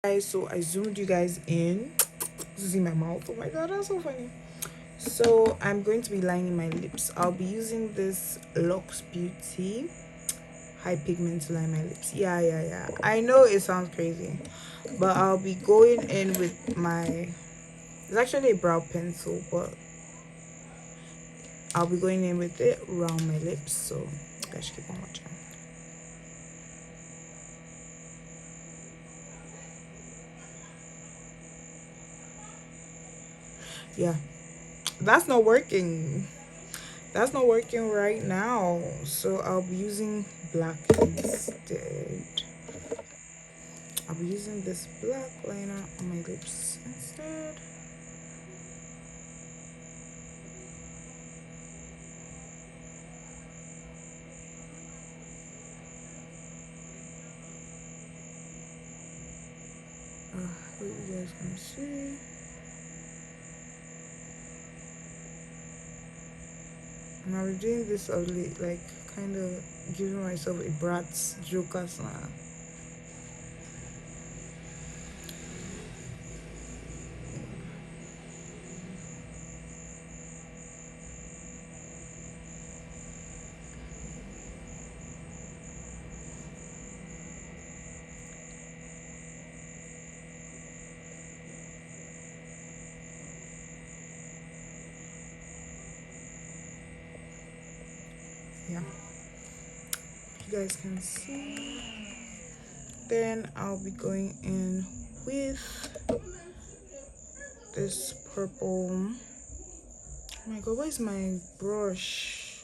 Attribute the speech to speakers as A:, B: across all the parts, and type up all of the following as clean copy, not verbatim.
A: Guys, so I zoomed you guys in. This is in my mouth. Oh my god, that's so funny. So I'm going to be lining my lips. I'll be using this Lux Beauty high pigment to line my lips. Yeah. I know it sounds crazy, but I'll be going in with my. It's actually a brow pencil, but I'll be going in with it around my lips. So guys, keep on watching. Yeah, that's not working. That's not working right now, so I'll be using black instead. I'll be using this black liner on my lips instead. Hope you guys can see. And I'll be doing this early, like kind of giving myself a Bratz Joker smile. Yeah, you guys can see. Then I'll be going in with this purple. Oh my god, where's my brush?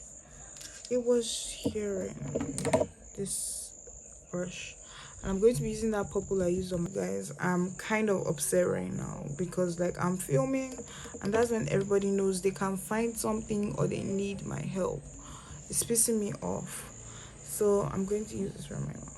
A: It was here right now. This brush, and I'm going to be using that purple I used on my guys. I'm kind of upset right now because like I'm filming, and that's when everybody knows they can find something or they need my help. It's pissing me off, so I'm going to use this around my mouth.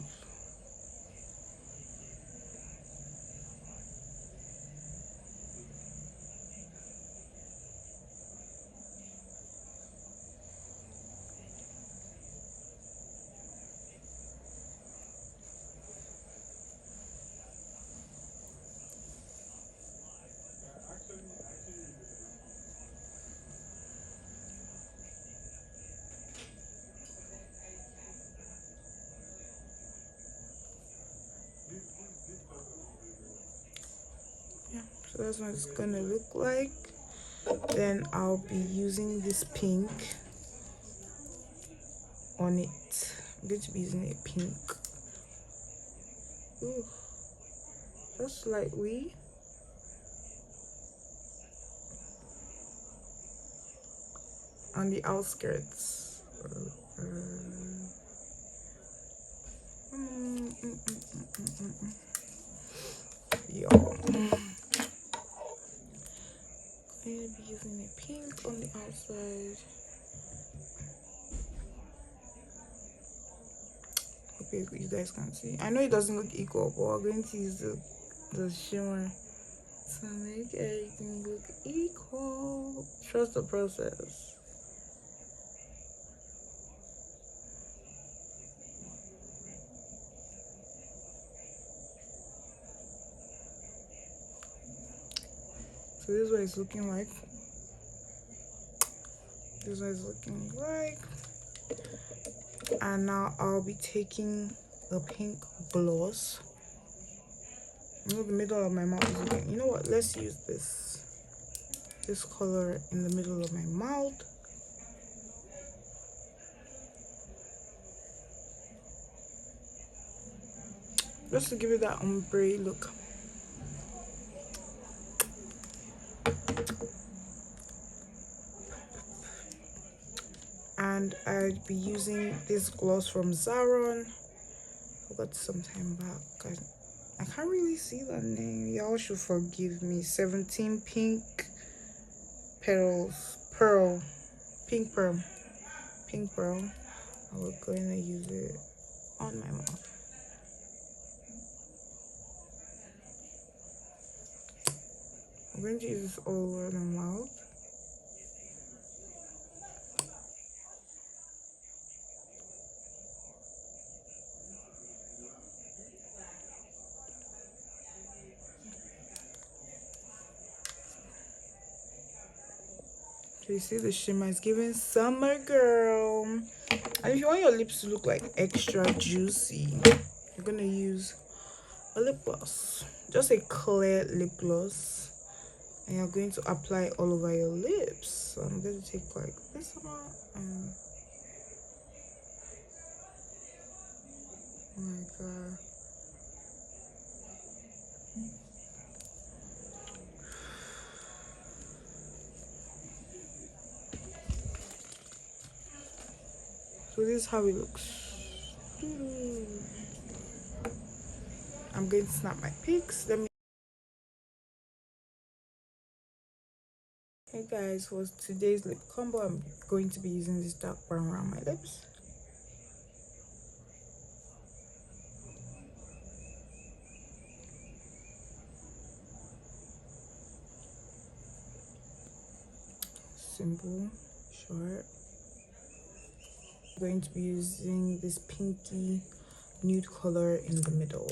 A: Yeah, so that's what it's gonna look like. Then I'll be using this pink on it. I'm going to be using a pink. Ooh, just slightly. On the outskirts. Yeah. I'm going to be using a pink on the outside. Okay, you guys can see. I know it doesn't look equal, but we're going to use the shimmer to make everything look equal. Trust the process. So this is what it's looking like. This is what it's looking like. And now I'll be taking a pink gloss. You know, the middle of my mouth is looking. You know what? Let's use this color in the middle of my mouth. Just to give it that ombre look. And I'd be using this gloss from Zaron. I got some time back. I can't really see the name. Y'all should forgive me. 17 pink petals. Pearl. Pink pearl. Pink pearl. I was going to use it on my mouth. I'm going to use this all over my mouth. You see the shimmer is giving summer, girl. And if you want your lips to look like extra juicy, you're gonna use a lip gloss, just a clear lip gloss, and you're going to apply all over your lips. So I'm going to take like this amount and oh my god. So this is how it looks. I'm going to snap my pics. Let me. Hey guys, for today's lip combo, I'm going to be using this dark brown around my lips. Simple, short. I'm going to be using this pinky nude color in the middle.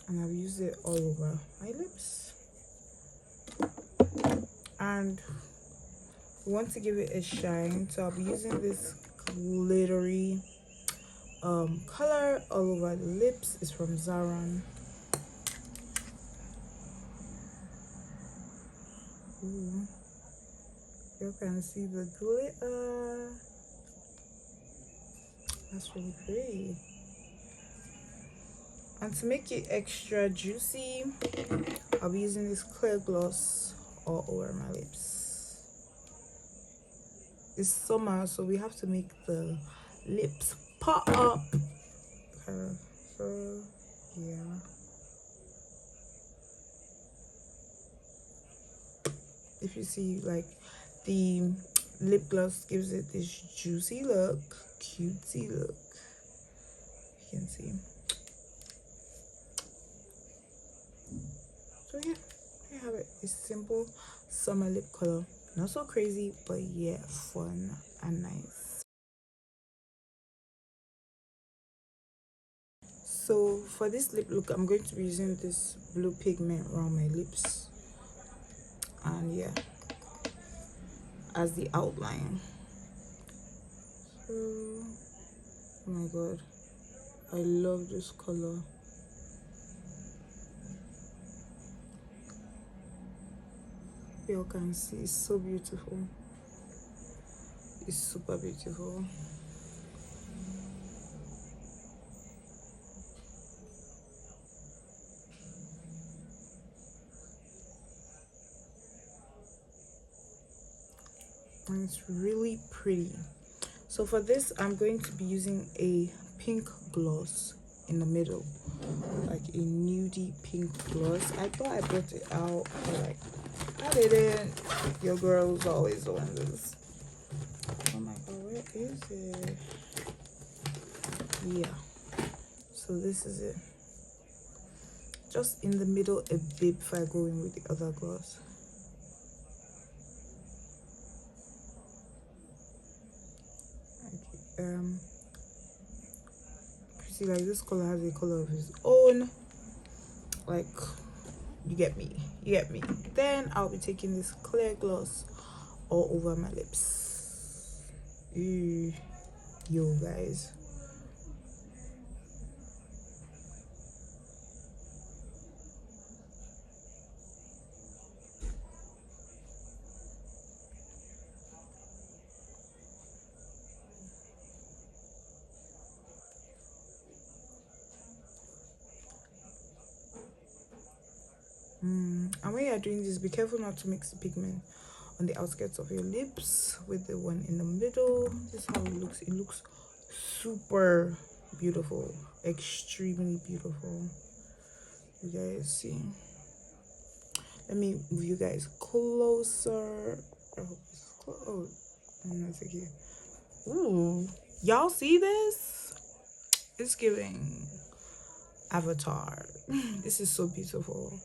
A: And I've used it all over my lips. And we want to give it a shine, so I'll be using this glittery color all over the lips. It's from Zaran. Ooh, you can see the glitter. That's really pretty. And to make it extra juicy, I'll be using this clear gloss all over my lips. It's summer, so we have to make the lips pop up. So yeah. If you see, like, the lip gloss gives it this juicy look, cutesy look. You can see. So yeah, I have it. It's simple summer lip color. Not so crazy, but yeah, fun and nice. So for this lip look, I'm going to be using this blue pigment around my lips. And yeah, as the outline. So, oh my god, I love this color. You can see it's so beautiful. It's super beautiful. And it's really pretty. So for this, I'm going to be using a pink gloss in the middle, like a nudie pink gloss. I thought I brought it out, but like I didn't. Your girl's always on this. Oh my god, where is it? Yeah, so this is it. Just in the middle a bit before I go in with the other gloss. You see, like, this color has a color of its own. Like, you get me, you get me. Then I'll be taking this clear gloss all over my lips. Ooh, yo guys. And when you're doing this, be careful not to mix the pigment on the outskirts of your lips with the one in the middle. This is how it looks. It looks super beautiful, extremely beautiful. You guys see? Let me move you guys closer. I hope it's close. Oh, that's okay. Ooh, y'all see this? It's giving Avatar. This is so beautiful.